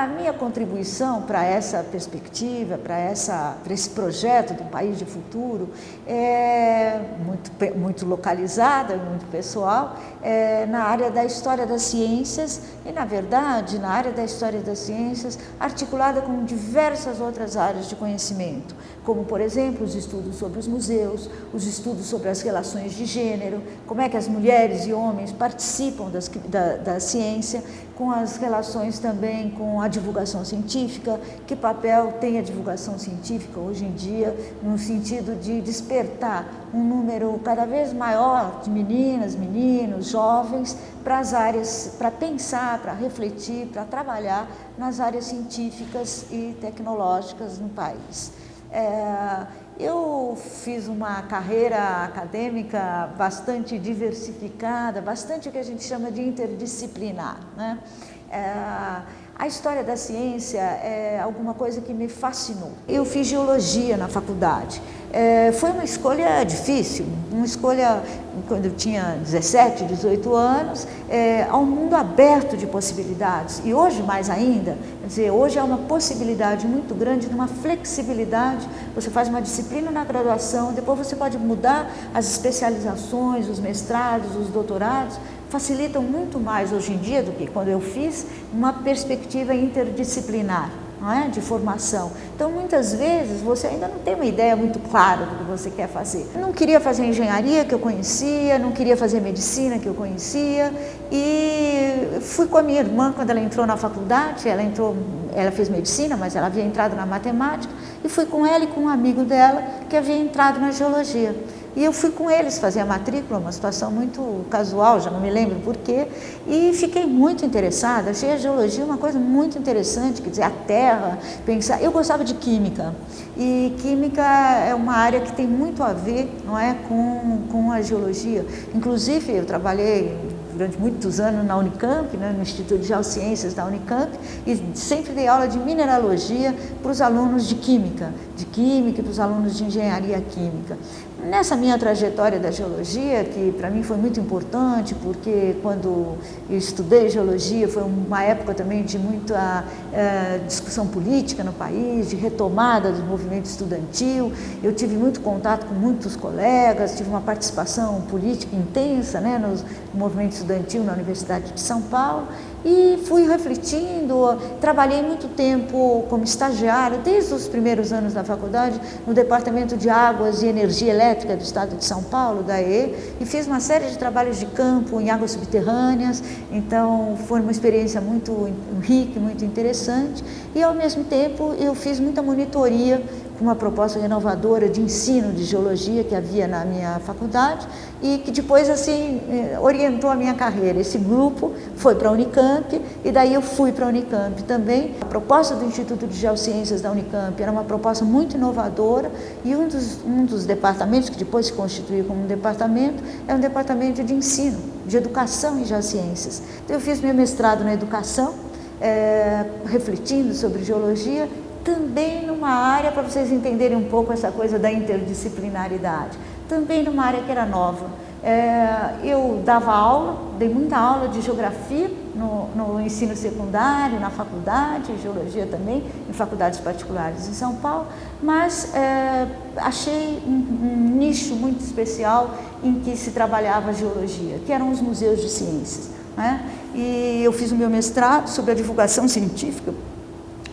A minha contribuição para essa perspectiva, para esse projeto do País de Futuro, é muito localizada, muito pessoal, na área da história das ciências e, na verdade, na área da história das ciências, articulada com diversas outras áreas de conhecimento, como, por exemplo, os estudos sobre os museus, os estudos sobre as relações de gênero, como é que as mulheres e homens participam da ciência, com as relações também com a divulgação científica, que papel tem a divulgação científica hoje em dia, no sentido de despertar um número cada vez maior de meninas, meninos, jovens, para as áreas, para pensar, para refletir, para trabalhar nas áreas científicas e tecnológicas no país. Eu fiz uma carreira acadêmica bastante diversificada, bastante o que a gente chama de interdisciplinar, né? A história da ciência é alguma coisa que me fascinou. Eu fiz geologia na faculdade. Foi uma escolha difícil, uma escolha quando eu tinha 17, 18 anos, há um mundo aberto de possibilidades. E hoje mais ainda, quer dizer, hoje há uma possibilidade muito grande de uma flexibilidade. Você faz uma disciplina na graduação, depois você pode mudar as especializações, os mestrados, os doutorados, facilitam muito mais hoje em dia do que quando eu fiz uma perspectiva interdisciplinar, não é? De formação. Então, muitas vezes, você ainda não tem uma ideia muito clara do que você quer fazer. Eu não queria fazer engenharia, que eu conhecia, não queria fazer medicina, que eu conhecia, e fui com a minha irmã quando ela entrou na faculdade. Ela fez medicina, mas ela havia entrado na matemática, e fui com ela e com um amigo dela que havia entrado na geologia. E eu fui com eles fazer a matrícula, uma situação muito casual, já não me lembro porquê, e fiquei muito interessada. Achei a geologia uma coisa muito interessante, quer dizer, a terra, pensar. Eu gostava de química, e química é uma área que tem muito a ver, não é, com a geologia. Inclusive, eu trabalhei durante muitos anos na Unicamp, né, no Instituto de Geociências da Unicamp, e sempre dei aula de mineralogia para os alunos de química e para os alunos de engenharia química. Nessa minha trajetória da geologia, que para mim foi muito importante, porque quando eu estudei geologia foi uma época também de muita discussão política no país, de retomada do movimento estudantil. Eu tive muito contato com muitos colegas, tive uma participação política intensa, né, no movimento estudantil na Universidade de São Paulo, e fui refletindo. Trabalhei muito tempo como estagiária, desde os primeiros anos da faculdade, no Departamento de Águas e Energia Elétrica do Estado de São Paulo, da EE, e fiz uma série de trabalhos de campo em águas subterrâneas. Então foi uma experiência muito rica, muito interessante, e ao mesmo tempo eu fiz muita monitoria com uma proposta renovadora de ensino de geologia que havia na minha faculdade e que depois assim orientou a minha carreira. Esse grupo foi para a Unicamp e daí eu fui para a Unicamp também. A proposta do Instituto de Geociências da Unicamp era uma proposta muito inovadora, e um dos departamentos que depois se constituiu como um departamento é um departamento de ensino, de educação em geociências. Então eu fiz meu mestrado na educação, refletindo sobre geologia, também numa área, para vocês entenderem um pouco essa coisa da interdisciplinaridade, também numa área que era nova. Eu dava aula, dei muita aula de geografia no ensino secundário, na faculdade, geologia também, em faculdades particulares em São Paulo, mas achei um nicho muito especial em que se trabalhava a geologia, que eram os museus de ciências, né? E eu fiz o meu mestrado sobre a divulgação científica,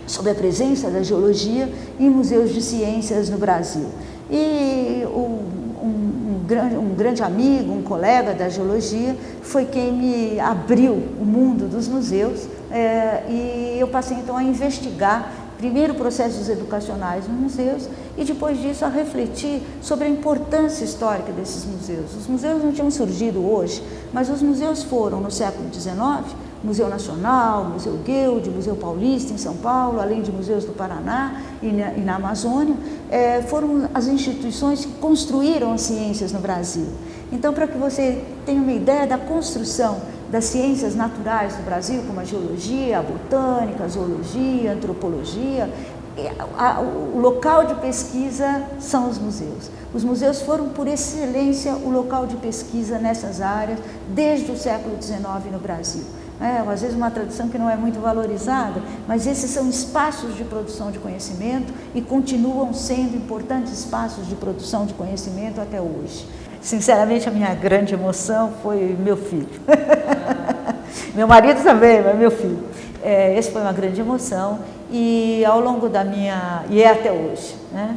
sobre a presença da geologia em museus de ciências no Brasil. E um grande amigo, um colega da geologia, foi quem me abriu o mundo dos museus, e eu passei então a investigar primeiro processos educacionais nos museus e depois disso a refletir sobre a importância histórica desses museus. Os museus não tinham surgido hoje, mas os museus foram no século XIX, Museu Nacional, Museu Guild, Museu Paulista em São Paulo, além de museus do Paraná e na Amazônia, foram as instituições que construíram as ciências no Brasil. Então, para que você tenha uma ideia da construção das ciências naturais do Brasil, como a geologia, a botânica, a zoologia, a antropologia, o local de pesquisa são os museus. Os museus foram, por excelência, o local de pesquisa nessas áreas desde o século XIX no Brasil. ou às vezes uma tradição que não é muito valorizada, mas esses são espaços de produção de conhecimento e continuam sendo importantes espaços de produção de conhecimento até hoje. Sinceramente, a minha grande emoção foi meu filho. Meu marido também, mas meu filho. Esse foi uma grande emoção e ao longo da minha... e é até hoje, né?